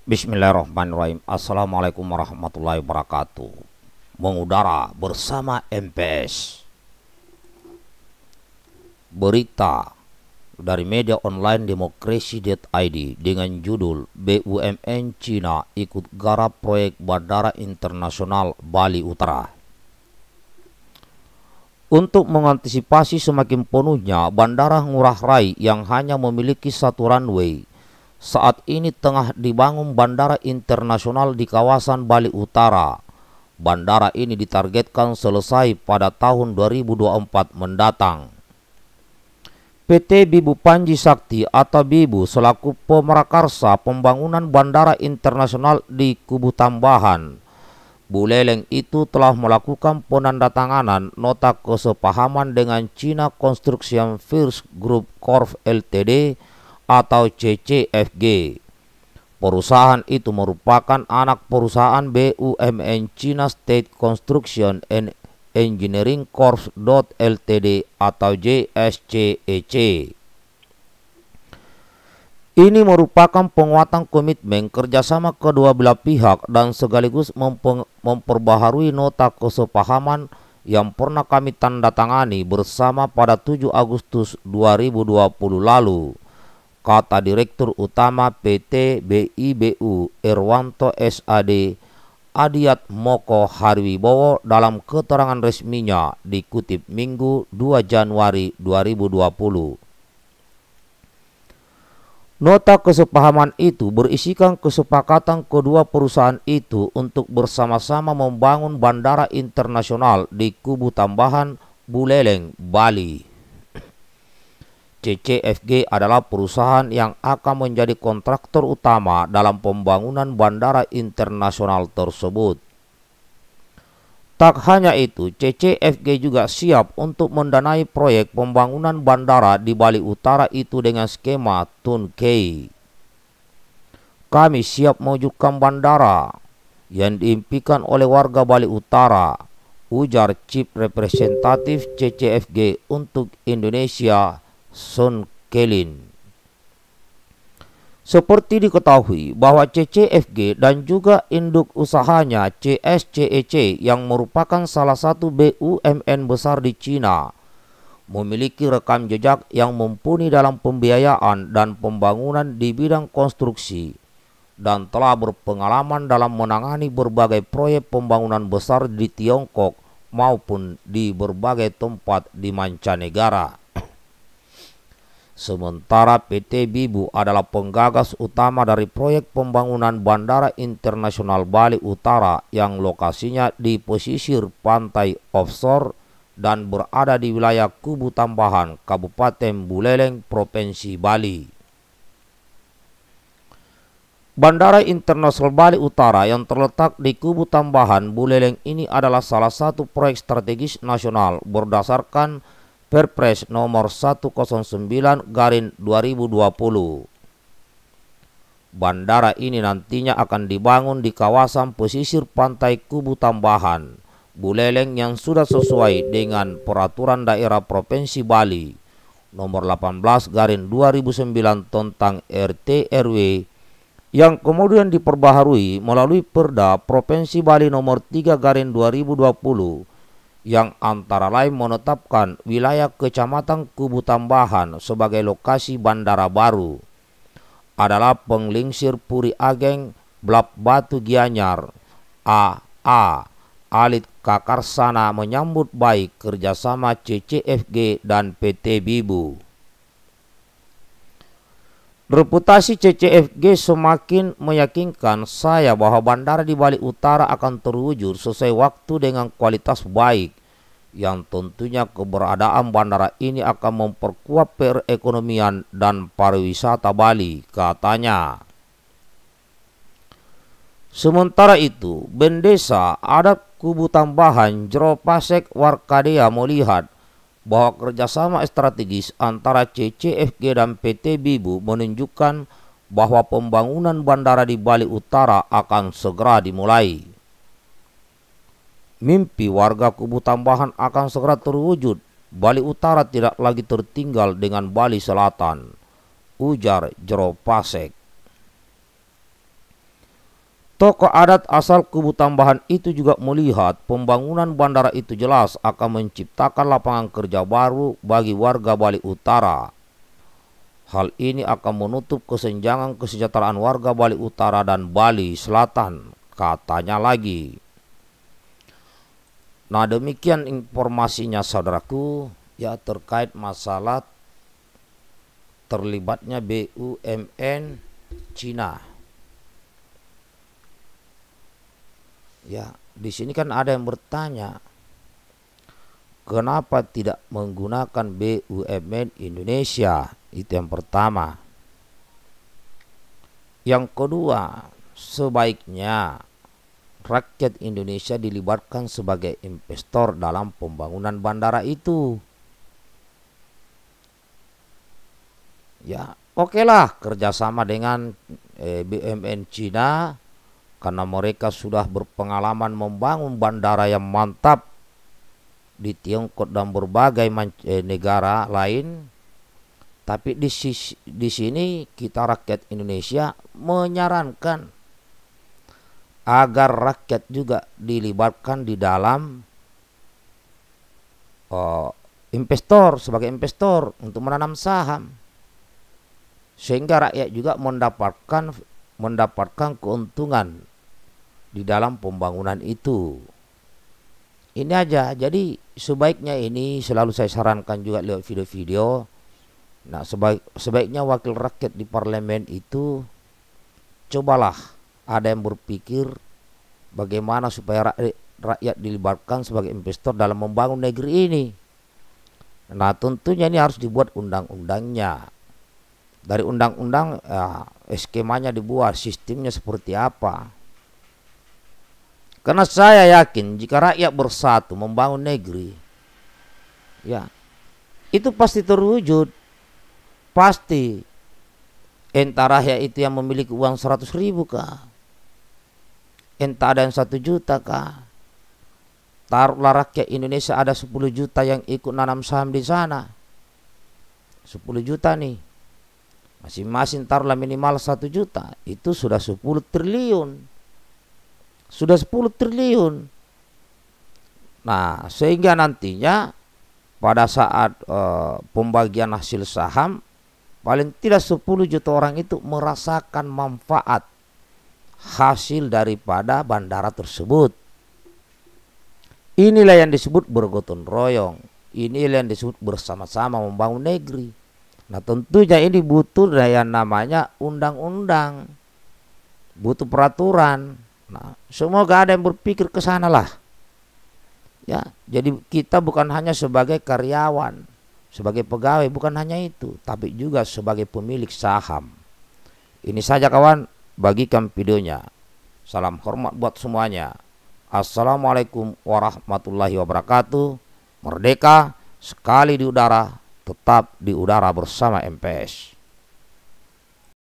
Bismillahirrahmanirrahim. Assalamualaikum warahmatullahi wabarakatuh. Mengudara bersama MPS. Berita dari media online demokrasi.id dengan judul BUMN Cina ikut garap proyek Bandara Internasional Bali Utara. Untuk mengantisipasi semakin penuhnya Bandara Ngurah Rai yang hanya memiliki satu runway, saat ini tengah dibangun Bandara Internasional di kawasan Bali Utara. Bandara ini ditargetkan selesai pada tahun 2024 mendatang. PT Bibu Panji Sakti atau Bibu selaku pemrakarsa pembangunan Bandara Internasional di Kubu Tambahan Buleleng itu telah melakukan penandatanganan nota kesepahaman dengan China Construction First Group Corp Ltd atau CCFG. Perusahaan itu merupakan anak perusahaan BUMN China State Construction and Engineering Corp. Ltd atau JSCEC. Ini merupakan penguatan komitmen kerjasama kedua belah pihak dan sekaligus memperbaharui nota kesepahaman yang pernah kami tandatangani bersama pada 7 Agustus 2020 lalu, kata Direktur Utama PT BIBU Irwanto SAD Adiat Moko Harwibowo dalam keterangan resminya dikutip Minggu 2 Januari 2020. Nota kesepahaman itu berisikan kesepakatan kedua perusahaan itu untuk bersama-sama membangun Bandara Internasional di Kubu Tambahan Buleleng, Bali. CCFG adalah perusahaan yang akan menjadi kontraktor utama dalam pembangunan Bandara Internasional tersebut. Tak hanya itu, CCFG juga siap untuk mendanai proyek pembangunan bandara di Bali Utara itu dengan skema turnkey. Kami siap mewujudkan bandara yang diimpikan oleh warga Bali Utara, ujar Chief Representative CCFG untuk Indonesia, Sun Kelin. Seperti diketahui bahwa CCFG dan juga induk usahanya CSCEC yang merupakan salah satu BUMN besar di Cina memiliki rekam jejak yang mumpuni dalam pembiayaan dan pembangunan di bidang konstruksi dan telah berpengalaman dalam menangani berbagai proyek pembangunan besar di Tiongkok maupun di berbagai tempat di mancanegara. Sementara PT Bibu adalah penggagas utama dari proyek pembangunan Bandara Internasional Bali Utara yang lokasinya di pesisir pantai offshore dan berada di wilayah Kubu Tambahan, Kabupaten Buleleng, Provinsi Bali. Bandara Internasional Bali Utara yang terletak di Kubu Tambahan, Buleleng ini adalah salah satu proyek strategis nasional berdasarkan Perpres nomor 109/2020. Bandara ini nantinya akan dibangun di kawasan pesisir pantai Kubu Tambahan, Buleleng yang sudah sesuai dengan peraturan daerah Provinsi Bali nomor 18/2009 tentang RT RW yang kemudian diperbaharui melalui Perda Provinsi Bali nomor 3/2020 yang antara lain menetapkan wilayah Kecamatan Kubu Tambahan sebagai lokasi bandara baru adalah Penglingsir Puri Ageng, Blap Batu Gianyar. Alit Kakarsana menyambut baik kerjasama CCFG dan PT Bibu. Reputasi CCFG semakin meyakinkan saya bahwa bandara di Bali Utara akan terwujud sesuai waktu dengan kualitas baik, yang tentunya keberadaan bandara ini akan memperkuat perekonomian dan pariwisata Bali, katanya. Sementara itu, Bendesa Adat Kubu Tambahan Jero Pasek Warkadea melihat bahwa kerjasama strategis antara CCFG dan PT Bibu menunjukkan bahwa pembangunan bandara di Bali Utara akan segera dimulai. Mimpi warga Kubu Tambahan akan segera terwujud. Bali Utara tidak lagi tertinggal dengan Bali Selatan, ujar Jero Pasek. Tokoh adat asal Kubu Tambahan itu juga melihat pembangunan bandara itu jelas akan menciptakan lapangan kerja baru bagi warga Bali Utara. Hal ini akan menutup kesenjangan kesejahteraan warga Bali Utara dan Bali Selatan, katanya lagi. Nah, demikian informasinya saudaraku, ya, terkait masalah terlibatnya BUMN Cina. Ya, di sini kan ada yang bertanya, kenapa tidak menggunakan BUMN Indonesia? Itu yang pertama. Yang kedua, sebaiknya rakyat Indonesia dilibatkan sebagai investor dalam pembangunan bandara itu. Ya, okelah kerjasama dengan BUMN Cina, karena mereka sudah berpengalaman membangun bandara yang mantap di Tiongkok dan berbagai negara lain. Tapi di sini kita rakyat Indonesia menyarankan agar rakyat juga dilibatkan di dalam investor, sebagai investor untuk menanam saham, sehingga rakyat juga mendapatkan keuntungan di dalam pembangunan itu. Ini aja. Jadi sebaiknya ini selalu saya sarankan juga lewat video-video. Nah, sebaiknya wakil rakyat di parlemen itu cobalah ada yang berpikir bagaimana supaya rakyat dilibatkan sebagai investor dalam membangun negeri ini. Nah, tentunya ini harus dibuat undang-undangnya. Dari undang-undang skemanya dibuat, sistemnya seperti apa. Karena saya yakin jika rakyat bersatu membangun negeri, ya, itu pasti terwujud. Pasti. Entah rakyat itu yang memiliki uang 100.000 kah? Entah ada yang 1 juta kah? Taruhlah rakyat Indonesia ada 10 juta yang ikut nanam saham di sana. 10 juta nih. Masing-masing taruhlah minimal 1 juta. Itu sudah 10 triliun. Sudah 10 triliun. Nah, sehingga nantinya pada saat pembagian hasil saham, paling tidak 10 juta orang itu merasakan manfaat hasil daripada bandara tersebut. Inilah yang disebut bergotong royong. Inilah yang disebut bersama-sama membangun negeri. Nah, tentunya ini butuh yang namanya undang-undang, butuh peraturan. Nah, semoga ada yang berpikir ke sana lah. Ya, jadi kita bukan hanya sebagai karyawan, sebagai pegawai, bukan hanya itu, tapi juga sebagai pemilik saham. Ini saja kawan, bagikan videonya. Salam hormat buat semuanya. Assalamualaikum warahmatullahi wabarakatuh. Merdeka sekali di udara, tetap di udara bersama MPS.